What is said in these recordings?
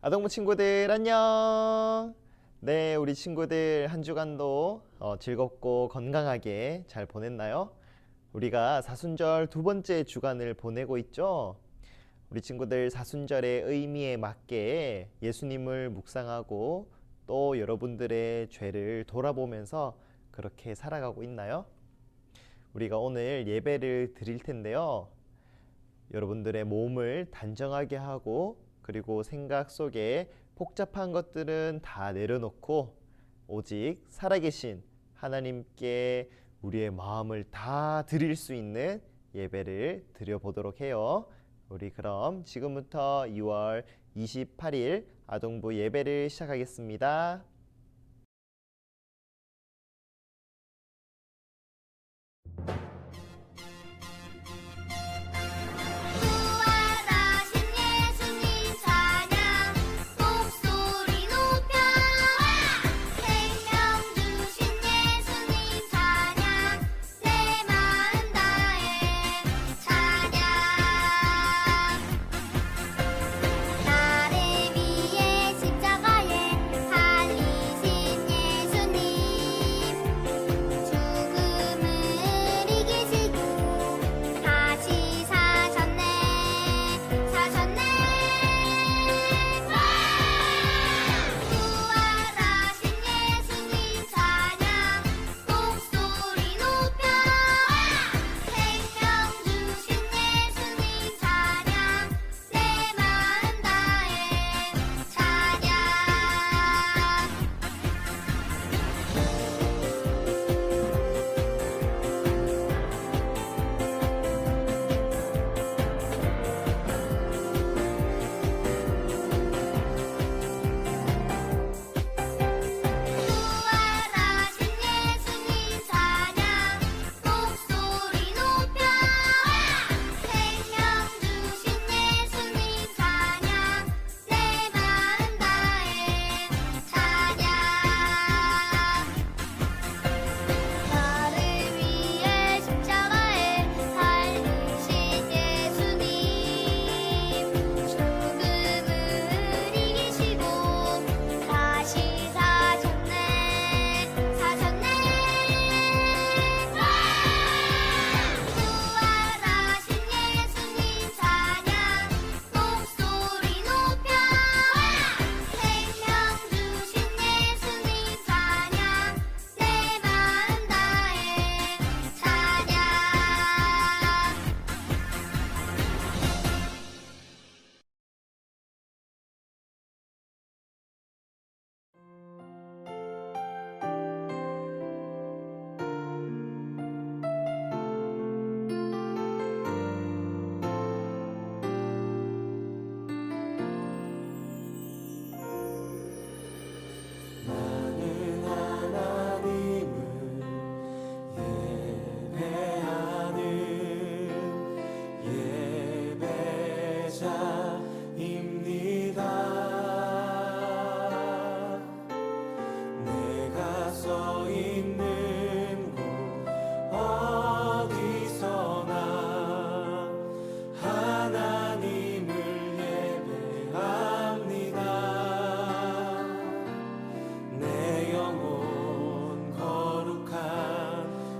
아동부 친구들 안녕. 네, 우리 친구들 한 주간도 즐겁고 건강하게 잘 보냈나요? 우리가 사순절 두 번째 주간을 보내고 있죠. 우리 친구들 사순절의 의미에 맞게 예수님을 묵상하고 또 여러분들의 죄를 돌아보면서 그렇게 살아가고 있나요? 우리가 오늘 예배를 드릴 텐데요. 여러분들의 몸을 단정하게 하고 그리고 생각 속에 복잡한 것들은 다 내려놓고 오직 살아계신 하나님께 우리의 마음을 다 드릴 수 있는 예배를 드려보도록 해요. 우리 그럼 지금부터 2월 28일 아동부 예배를 시작하겠습니다.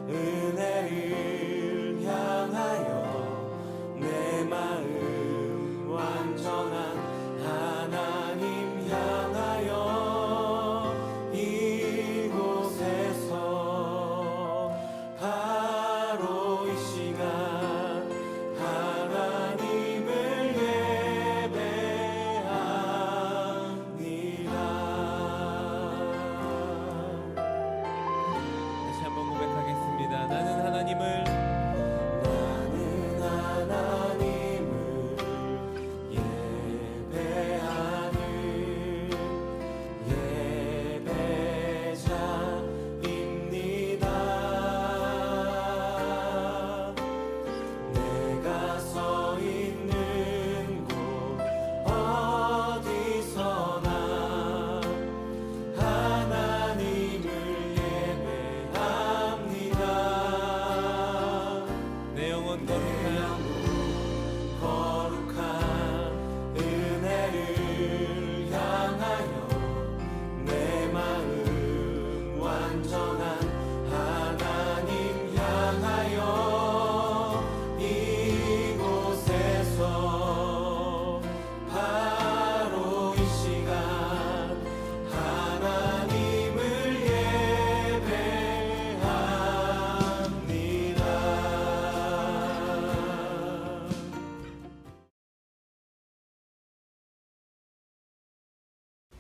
은혜를 향하여 내 마음 완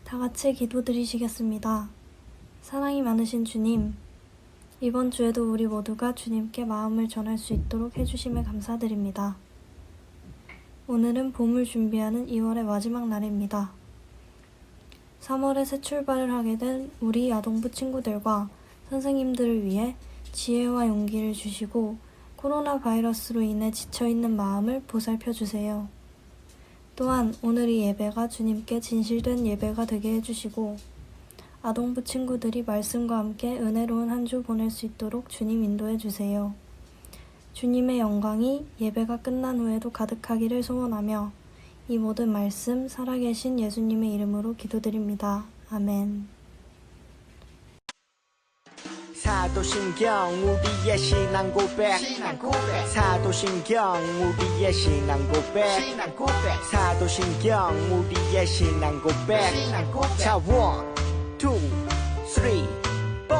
다 같이 기도드리시겠습니다. 사랑이 많으신 주님, 이번 주에도 우리 모두가 주님께 마음을 전할 수 있도록 해주심에 감사드립니다. 오늘은 봄을 준비하는 2월의 마지막 날입니다. 3월에 새 출발을 하게 된 우리 아동부 친구들과 선생님들을 위해 지혜와 용기를 주시고 코로나 바이러스로 인해 지쳐있는 마음을 보살펴 주세요. 또한 오늘 이 예배가 주님께 진실된 예배가 되게 해주시고 아동부 친구들이 말씀과 함께 은혜로운 한 주 보낼 수 있도록 주님 인도해 주세요. 주님의 영광이 예배가 끝난 후에도 가득하기를 소원하며 이 모든 말씀 살아계신 예수님의 이름으로 기도드립니다. 아멘. 사도신경 우리의 신앙 고백 사도신경 우리의 신앙 고백 사도신경 우리의 신앙 고백 자 1, 2, 3, 4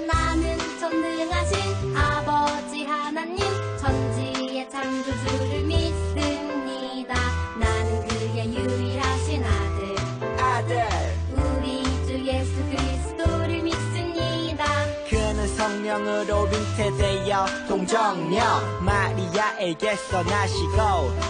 나는 전능하신 아버지 하나님 천지의 창조주를 믿습니다. 나는 그의 유일하신 아들 우리 주 예수 그리스도를 믿습니다. 그는 성령으로 잉태되어 동정녀 마리아에게서 나시고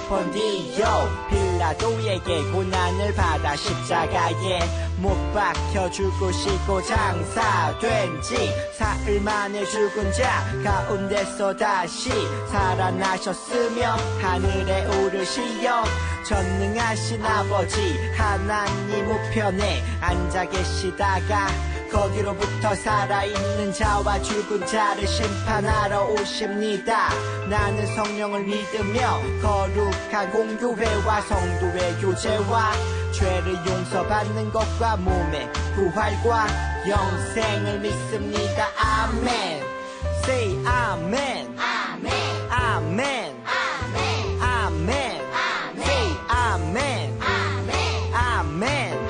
본디오 빌라도에게 고난을 받아 십자가에 못 박혀 죽으시고 장사된 지 사흘 만에 죽은 자 가운데서 다시 살아나셨으며 하늘에 오르시어 전능하신 아버지 하나님 우편에 앉아 계시다가 거기로부터 살아있는 자와 죽은 자를 심판하러 오십니다. 나는 성령을 믿으며 거룩한 공교회와 성도의 교제와 죄를 용서받는 것과 몸의 부활과 영생을 믿습니다. 아멘. Say 아멘. 아멘. 아멘. 아멘. 아멘. Say 아멘. 아멘. 아멘.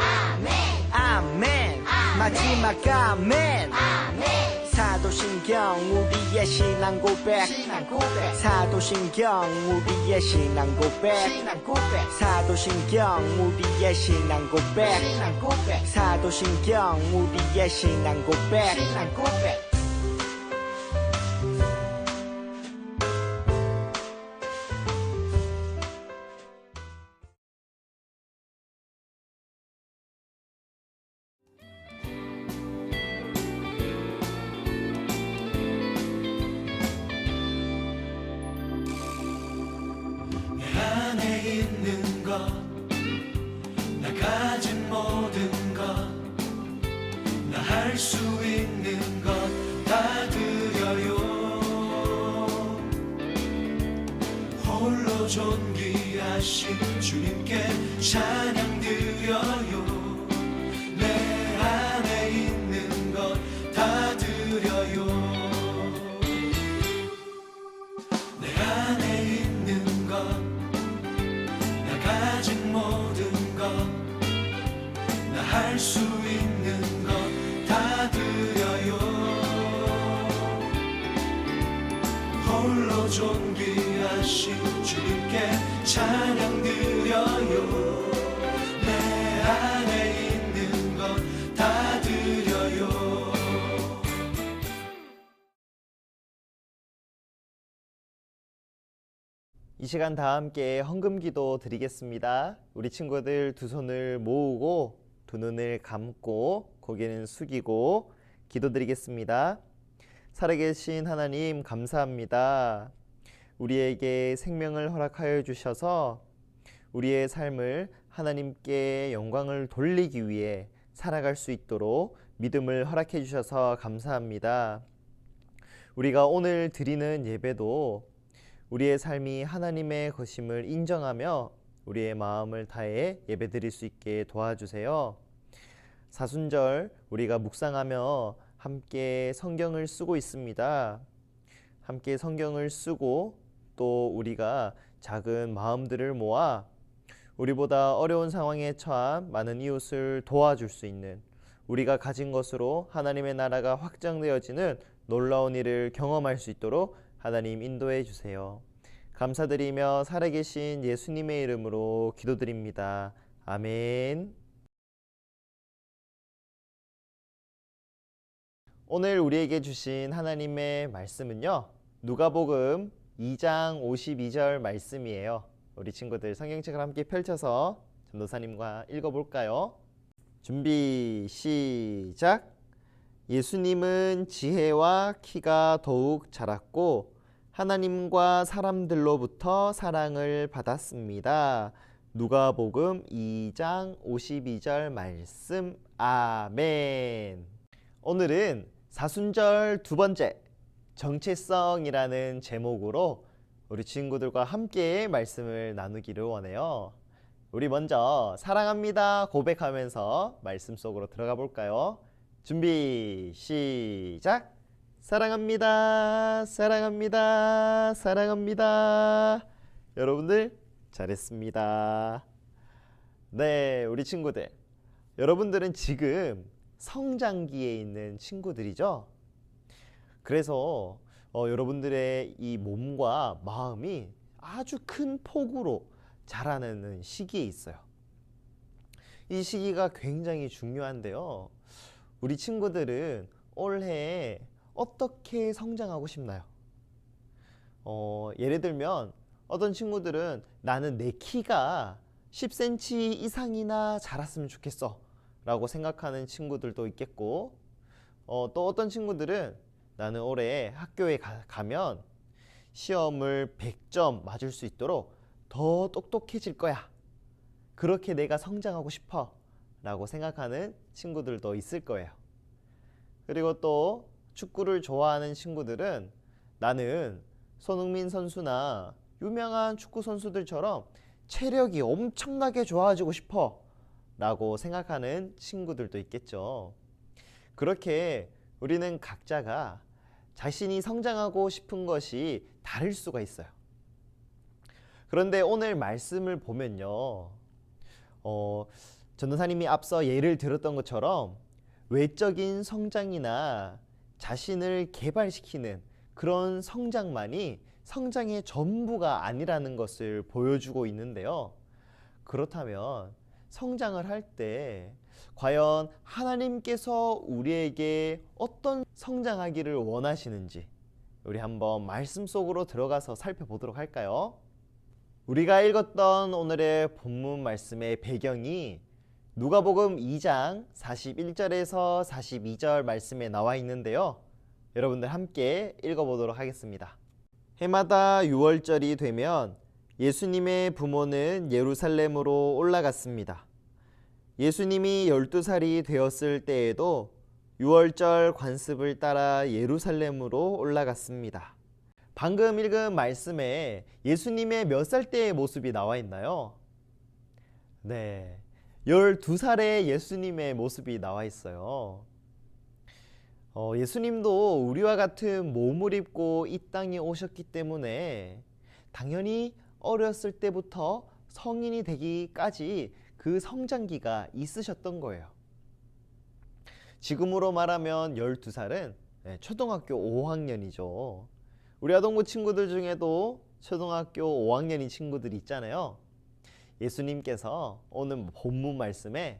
아멘. 아멘. 마지막 아멘. 아멘. 사도신경 우리의 신앙 고백 사도신경 우리의 신앙 고백 사도신경 우리의 신앙 고백 사도신경 우리의 신앙 고백 안에 있는 것, 나 가진 모든 것, 나 할 수 있는 것 다 드려요. 홀로 존귀하신 주님께 찬양 드려요. 내 안에 있는 것 다 드려요. 내 안에 있는 것, 나 가진 모든 것, 나 할 수 있는 것 다 드려요. 홀로 존귀하신 주님께 찬양 드려요. 내 안에 있는 것 다 드려요. 이 시간 다 함께 헌금기도 드리겠습니다. 우리 친구들 두 손을 모으고 두 눈을 감고 고개는 숙이고 기도드리겠습니다. 살아계신 하나님 감사합니다. 우리에게 생명을 허락하여 주셔서 우리의 삶을 하나님께 영광을 돌리기 위해 살아갈 수 있도록 믿음을 허락해 주셔서 감사합니다. 우리가 오늘 드리는 예배도 우리의 삶이 하나님의 것임을 인정하며 우리의 마음을 다해 예배드릴 수 있게 도와주세요. 사순절 우리가 묵상하며 함께 성경을 쓰고 있습니다. 함께 성경을 쓰고 또 우리가 작은 마음들을 모아 우리보다 어려운 상황에 처한 많은 이웃을 도와줄 수 있는, 우리가 가진 것으로 하나님의 나라가 확장되어지는 놀라운 일을 경험할 수 있도록 하나님 인도해 주세요. 감사드리며 살아계신 예수님의 이름으로 기도드립니다. 아멘. 오늘 우리에게 주신 하나님의 말씀은요, 누가복음 2장 52절 말씀이에요. 우리 친구들 성경책을 함께 펼쳐서 전도사님과 읽어볼까요? 준비 시작. 예수님은 지혜와 키가 더욱 자랐고 하나님과 사람들로부터 사랑을 받았습니다. 누가복음 2장 52절 말씀. 아멘. 오늘은 사순절 두 번째, 정체성이라는 제목으로 우리 친구들과 함께 말씀을 나누기를 원해요. 우리 먼저 사랑합니다 고백하면서 말씀 속으로 들어가 볼까요? 준비 시작. 사랑합니다, 사랑합니다, 사랑합니다. 여러분들 잘했습니다. 네, 우리 친구들, 여러분들은 지금 성장기에 있는 친구들이죠. 그래서 여러분들의 이 몸과 마음이 아주 큰 폭으로 자라나는 시기에 있어요. 이 시기가 굉장히 중요한데요. 우리 친구들은 올해 어떻게 성장하고 싶나요? 예를 들면 어떤 친구들은 나는 내 키가 10cm 이상이나 자랐으면 좋겠어 라고 생각하는 친구들도 있겠고, 또 어떤 친구들은 나는 올해 학교에 가면 시험을 100점 맞을 수 있도록 더 똑똑해질 거야, 그렇게 내가 성장하고 싶어 라고 생각하는 친구들도 있을 거예요. 그리고 또 축구를 좋아하는 친구들은 나는 손흥민 선수나 유명한 축구 선수들처럼 체력이 엄청나게 좋아지고 싶어 라고 생각하는 친구들도 있겠죠. 그렇게 우리는 각자가 자신이 성장하고 싶은 것이 다를 수가 있어요. 그런데 오늘 말씀을 보면요, 전도사님이 앞서 예를 들었던 것처럼 외적인 성장이나 자신을 개발시키는 그런 성장만이 성장의 전부가 아니라는 것을 보여주고 있는데요. 그렇다면 성장을 할 때 과연 하나님께서 우리에게 어떤 성장하기를 원하시는지 우리 한번 말씀 속으로 들어가서 살펴보도록 할까요? 우리가 읽었던 오늘의 본문 말씀의 배경이 누가복음 2장 41절에서 42절 말씀에 나와 있는데요. 여러분들 함께 읽어보도록 하겠습니다. 해마다 6월절이 되면 예수님의 부모는 예루살렘으로 올라갔습니다. 예수님이 12살이 되었을 때에도 6월절 관습을 따라 예루살렘으로 올라갔습니다. 방금 읽은 말씀에 예수님의 몇 살 때의 모습이 나와 있나요? 네, 12살의 예수님의 모습이 나와 있어요. 예수님도 우리와 같은 몸을 입고 이 땅에 오셨기 때문에 당연히 어렸을 때부터 성인이 되기까지 그 성장기가 있으셨던 거예요. 지금으로 말하면 12살은 초등학교 5학년이죠. 우리 아동부 친구들 중에도 초등학교 5학년인 친구들이 있잖아요. 예수님께서 오늘 본문 말씀에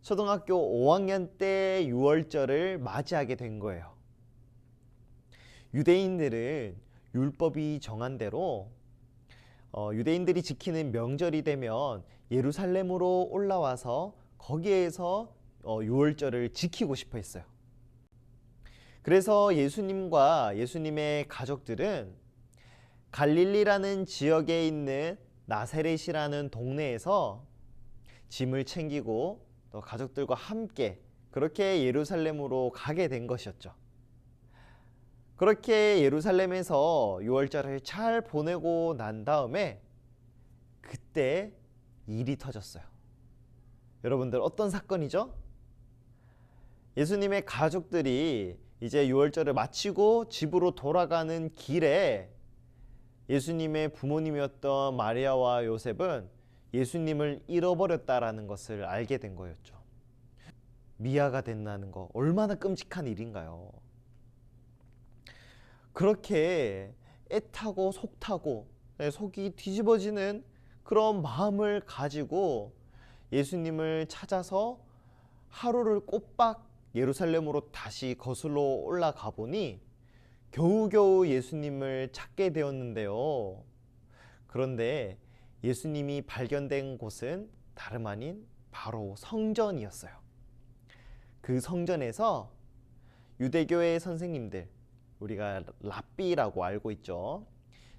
초등학교 5학년 때 6월절을 맞이하게 된 거예요. 유대인들은 율법이 정한 대로 유대인들이 지키는 명절이 되면 예루살렘으로 올라와서 거기에서 6월절을 지키고 싶어 했어요. 그래서 예수님과 예수님의 가족들은 갈릴리라는 지역에 있는 나사렛이라는 동네에서 짐을 챙기고 또 가족들과 함께 그렇게 예루살렘으로 가게 된 것이었죠. 그렇게 예루살렘에서 6월절을 잘 보내고 난 다음에 그때 일이 터졌어요. 여러분들 어떤 사건이죠? 예수님의 가족들이 이제 6월절을 마치고 집으로 돌아가는 길에 예수님의 부모님이었던 마리아와 요셉은 예수님을 잃어버렸다라는 것을 알게 된 거였죠. 미아가 된다는 거 얼마나 끔찍한 일인가요? 그렇게 애타고 속타고 속이 뒤집어지는 그런 마음을 가지고 예수님을 찾아서 하루를 꼬박 예루살렘으로 다시 거슬러 올라가 보니 겨우겨우 예수님을 찾게 되었는데요. 그런데 예수님이 발견된 곳은 다름 아닌 바로 성전이었어요. 그 성전에서 유대교의 선생님들, 우리가 랍비라고 알고 있죠.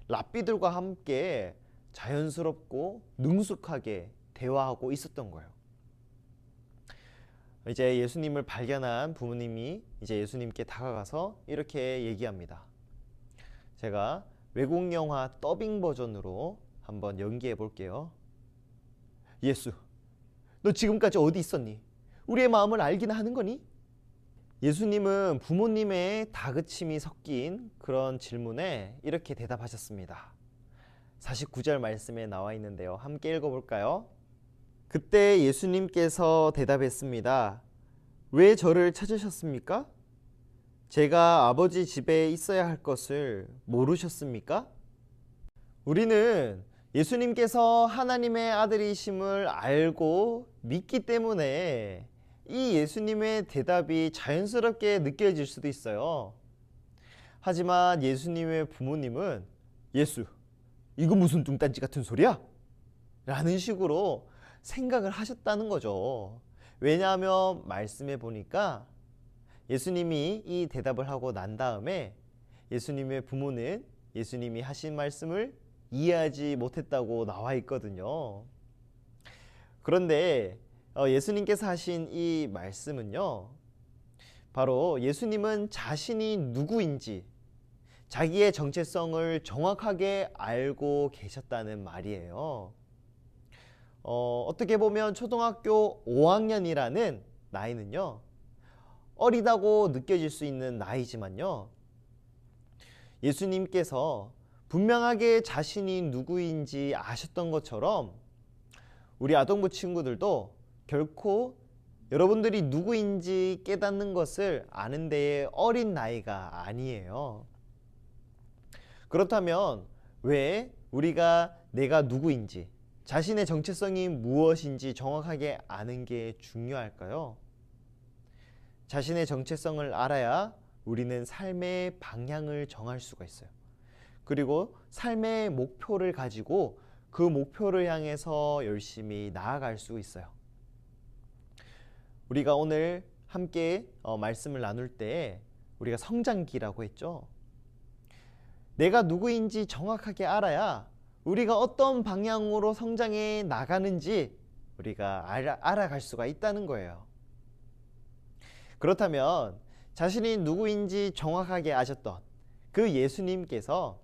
랍비들과 함께 자연스럽고 능숙하게 대화하고 있었던 거예요. 이제 예수님을 발견한 부모님이 이제 예수님께 다가가서 이렇게 얘기합니다. 제가 외국 영화 더빙 버전으로 한번 연기해 볼게요. 예수, 너 지금까지 어디 있었니? 우리의 마음을 알긴 하는 거니? 예수님은 부모님의 다그침이 섞인 그런 질문에 이렇게 대답하셨습니다. 49절 말씀에 나와 있는데요. 함께 읽어볼까요? 그때 예수님께서 대답했습니다. 왜 저를 찾으셨습니까? 제가 아버지 집에 있어야 할 것을 모르셨습니까? 우리는 예수님께서 하나님의 아들이심을 알고 믿기 때문에 이 예수님의 대답이 자연스럽게 느껴질 수도 있어요. 하지만 예수님의 부모님은 예수, 이거 무슨 뚱딴지 같은 소리야? 라는 식으로 생각을 하셨다는 거죠. 왜냐하면 말씀해 보니까 예수님이 이 대답을 하고 난 다음에 예수님의 부모는 예수님이 하신 말씀을 이해하지 못했다고 나와 있거든요. 그런데 예수님께서 하신 이 말씀은요, 바로 예수님은 자신이 누구인지 자기의 정체성을 정확하게 알고 계셨다는 말이에요. 어떻게 보면 초등학교 5학년이라는 나이는요, 어리다고 느껴질 수 있는 나이지만요, 예수님께서 분명하게 자신이 누구인지 아셨던 것처럼 우리 아동부 친구들도 결코 여러분들이 누구인지 깨닫는 것을 아는 데에 어린 나이가 아니에요. 그렇다면 왜 우리가 내가 누구인지, 자신의 정체성이 무엇인지 정확하게 아는 게 중요할까요? 자신의 정체성을 알아야 우리는 삶의 방향을 정할 수가 있어요. 그리고 삶의 목표를 가지고 그 목표를 향해서 열심히 나아갈 수 있어요. 우리가 오늘 함께 말씀을 나눌 때 우리가 성장기라고 했죠. 내가 누구인지 정확하게 알아야 우리가 어떤 방향으로 성장해 나가는지 우리가 알아갈 수가 있다는 거예요. 그렇다면 자신이 누구인지 정확하게 아셨던 그 예수님께서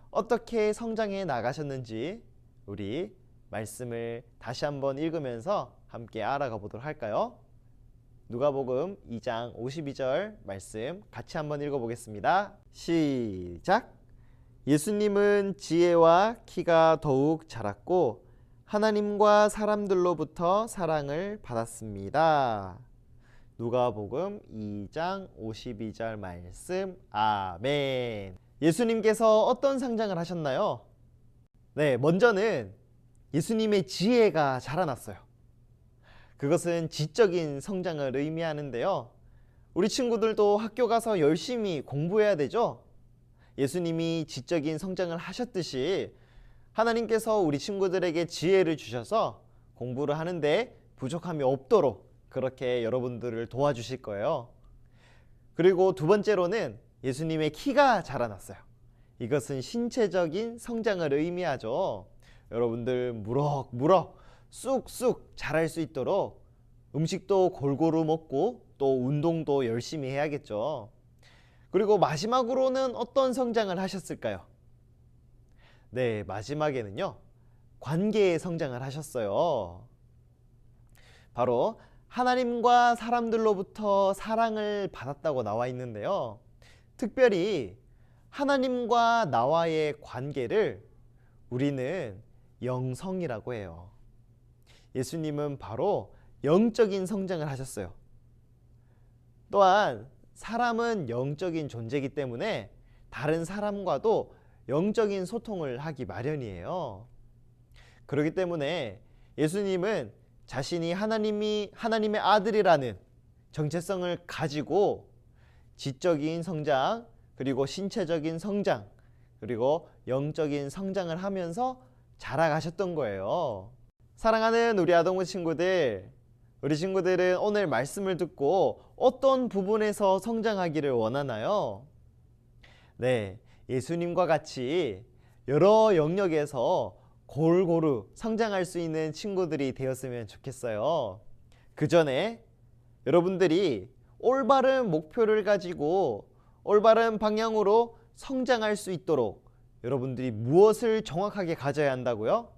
어떻게 성장해 나가셨는지 우리 말씀을 다시 한번 읽으면서 함께 알아가 보도록 할까요? 누가복음 2장 52절 말씀 같이 한번 읽어보겠습니다. 시작! 예수님은 지혜와 키가 더욱 자랐고 하나님과 사람들로부터 사랑을 받았습니다. 누가복음 2장 52절 말씀. 아멘. 예수님께서 어떤 성장을 하셨나요? 네, 먼저는 예수님의 지혜가 자라났어요. 그것은 지적인 성장을 의미하는데요. 우리 친구들도 학교 가서 열심히 공부해야 되죠? 예수님이 지적인 성장을 하셨듯이 하나님께서 우리 친구들에게 지혜를 주셔서 공부를 하는데 부족함이 없도록 그렇게 여러분들을 도와주실 거예요. 그리고 두 번째로는 예수님의 키가 자라났어요. 이것은 신체적인 성장을 의미하죠. 여러분들 무럭무럭 쑥쑥 자랄 수 있도록 음식도 골고루 먹고 또 운동도 열심히 해야겠죠. 그리고 마지막으로는 어떤 성장을 하셨을까요? 네, 마지막에는요, 관계의 성장을 하셨어요. 바로 하나님과 사람들로부터 사랑을 받았다고 나와 있는데요. 특별히 하나님과 나와의 관계를 우리는 영성이라고 해요. 예수님은 바로 영적인 성장을 하셨어요. 또한 사람은 영적인 존재이기 때문에 다른 사람과도 영적인 소통을 하기 마련이에요. 그렇기 때문에 예수님은 자신이 하나님의 아들이라는 정체성을 가지고 지적인 성장, 그리고 신체적인 성장, 그리고 영적인 성장을 하면서 자라가셨던 거예요. 사랑하는 우리 아동부 친구들, 우리 친구들은 오늘 말씀을 듣고 어떤 부분에서 성장하기를 원하나요? 네, 예수님과 같이 여러 영역에서 골고루 성장할 수 있는 친구들이 되었으면 좋겠어요. 그 전에 여러분들이 올바른 목표를 가지고 올바른 방향으로 성장할 수 있도록 여러분들이 무엇을 정확하게 가져야 한다고요?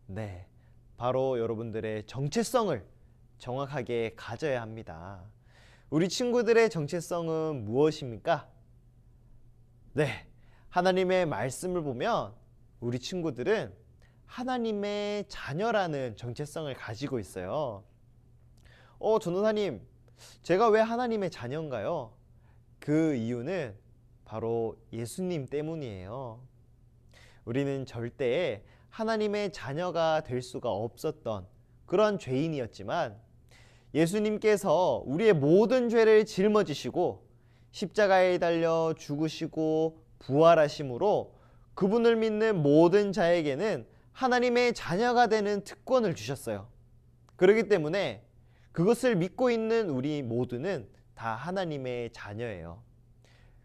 네, 바로 여러분들의 정체성을 정확하게 가져야 합니다. 우리 친구들의 정체성은 무엇입니까? 네, 하나님의 말씀을 보면 우리 친구들은 하나님의 자녀라는 정체성을 가지고 있어요. 전도사님, 제가 왜 하나님의 자녀인가요? 그 이유는 바로 예수님 때문이에요. 우리는 절대 하나님의 자녀가 될 수가 없었던 그런 죄인이었지만 예수님께서 우리의 모든 죄를 짊어지시고 십자가에 달려 죽으시고 부활하심으로 그분을 믿는 모든 자에게는 하나님의 자녀가 되는 특권을 주셨어요. 그렇기 때문에 그것을 믿고 있는 우리 모두는 다 하나님의 자녀예요.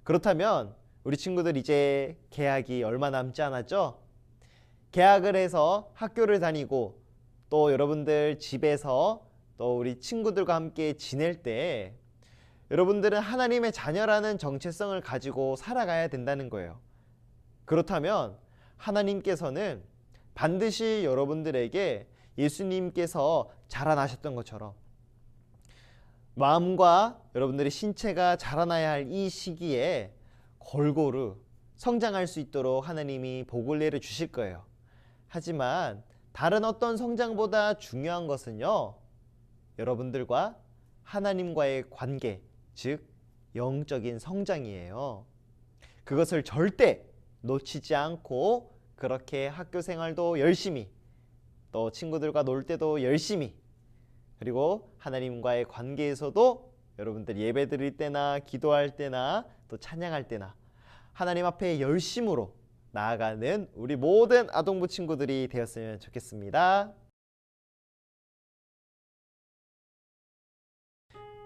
그렇다면 우리 친구들 이제 개학이 얼마 남지 않았죠? 개학을 해서 학교를 다니고 또 여러분들 집에서 또 우리 친구들과 함께 지낼 때 여러분들은 하나님의 자녀라는 정체성을 가지고 살아가야 된다는 거예요. 그렇다면 하나님께서는 반드시 여러분들에게 예수님께서 자라나셨던 것처럼 마음과 여러분들의 신체가 자라나야 할 이 시기에 골고루 성장할 수 있도록 하나님이 복을 내려 주실 거예요. 하지만 다른 어떤 성장보다 중요한 것은요, 여러분들과 하나님과의 관계, 즉 영적인 성장이에요. 그것을 절대 놓치지 않고 그렇게 학교 생활도 열심히, 또 친구들과 놀 때도 열심히, 그리고 하나님과의 관계에서도 여러분들 예배 드릴 때나 기도할 때나 또 찬양할 때나 하나님 앞에 열심으로 나아가는 우리 모든 아동부 친구들이 되었으면 좋겠습니다.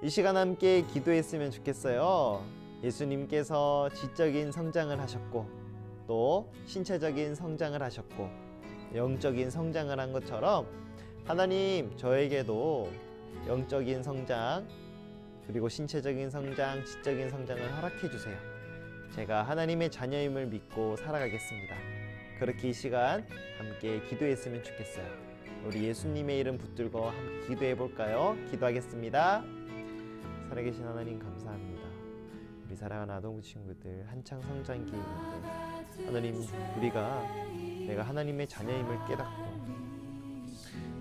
이 시간 함께 기도했으면 좋겠어요. 예수님께서 지적인 성장을 하셨고 또 신체적인 성장을 하셨고 영적인 성장을 한 것처럼 하나님, 저에게도 영적인 성장, 그리고 신체적인 성장, 지적인 성장을 허락해 주세요. 제가 하나님의 자녀임을 믿고 살아가겠습니다. 그렇게 이 시간 함께 기도했으면 좋겠어요. 우리 예수님의 이름 붙들고 함께 기도해 볼까요? 기도하겠습니다. 살아계신 하나님 감사합니다. 우리 사랑하는 아동부 친구들 한창 성장기인데 하나님, 우리가 내가 하나님의 자녀임을 깨닫고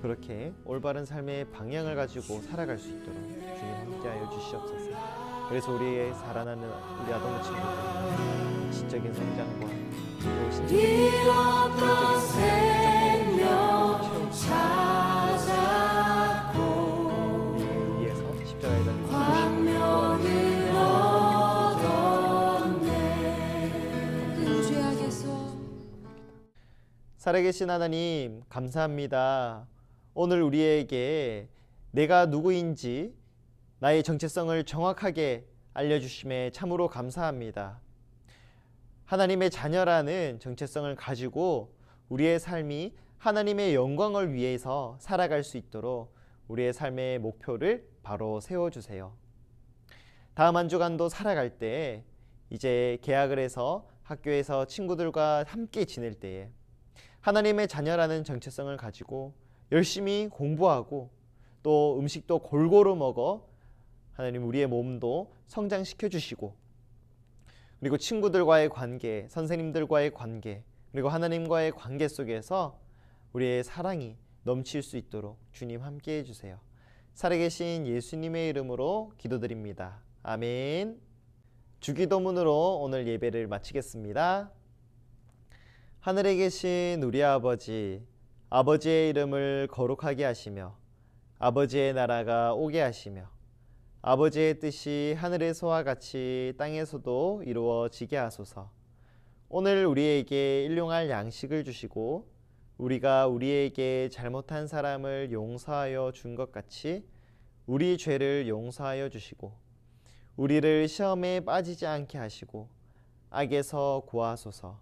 그렇게 올바른 삶의 방향을 가지고 살아갈 수 있도록 주님 함께하여 주시옵소서. 그래서 우리의 살아나는 우리 아동부 친구들 지적인 성장과 또 신체적인 영적인 성장을 우리를 위해서 십자가에 달려 살아계신 하나님 감사합니다. 오늘 우리에게 내가 누구인지 나의 정체성을 정확하게 알려주심에 참으로 감사합니다. 하나님의 자녀라는 정체성을 가지고 우리의 삶이 하나님의 영광을 위해서 살아갈 수 있도록 우리의 삶의 목표를 바로 세워주세요. 다음 한 주간도 살아갈 때 이제 개학을 해서 학교에서 친구들과 함께 지낼 때에 하나님의 자녀라는 정체성을 가지고 열심히 공부하고 또 음식도 골고루 먹어 하나님 우리의 몸도 성장시켜 주시고 그리고 친구들과의 관계, 선생님들과의 관계, 그리고 하나님과의 관계 속에서 우리의 사랑이 넘칠 수 있도록 주님 함께 해주세요. 살아계신 예수님의 이름으로 기도드립니다. 아멘. 주기도문으로 오늘 예배를 마치겠습니다. 하늘에 계신 우리 아버지, 아버지의 이름을 거룩하게 하시며 아버지의 나라가 오게 하시며 아버지의 뜻이 하늘에서와 같이 땅에서도 이루어지게 하소서. 오늘 우리에게 일용할 양식을 주시고 우리가 우리에게 잘못한 사람을 용서하여 준 것 같이 우리 죄를 용서하여 주시고 우리를 시험에 빠지지 않게 하시고 악에서 구하소서.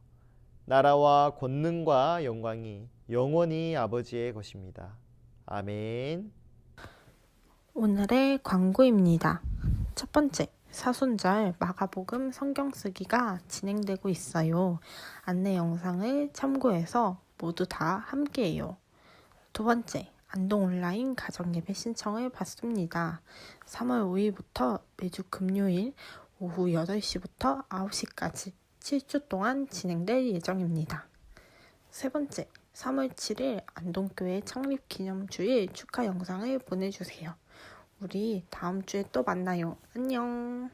나라와 권능과 영광이 영원히 아버지의 것입니다. 아멘. 오늘의 광고입니다. 첫 번째, 사순절 마가복음 성경 쓰기가 진행되고 있어요. 안내 영상을 참고해서 모두 다 함께해요. 두 번째, 안동 온라인 가정예배 신청을 받습니다. 3월 5일부터 매주 금요일 오후 8시부터 9시까지 7주 동안 진행될 예정입니다. 세 번째, 3월 7일 안동교회 창립 기념주일 축하 영상을 보내주세요. 우리 다음 주에 또 만나요. 안녕.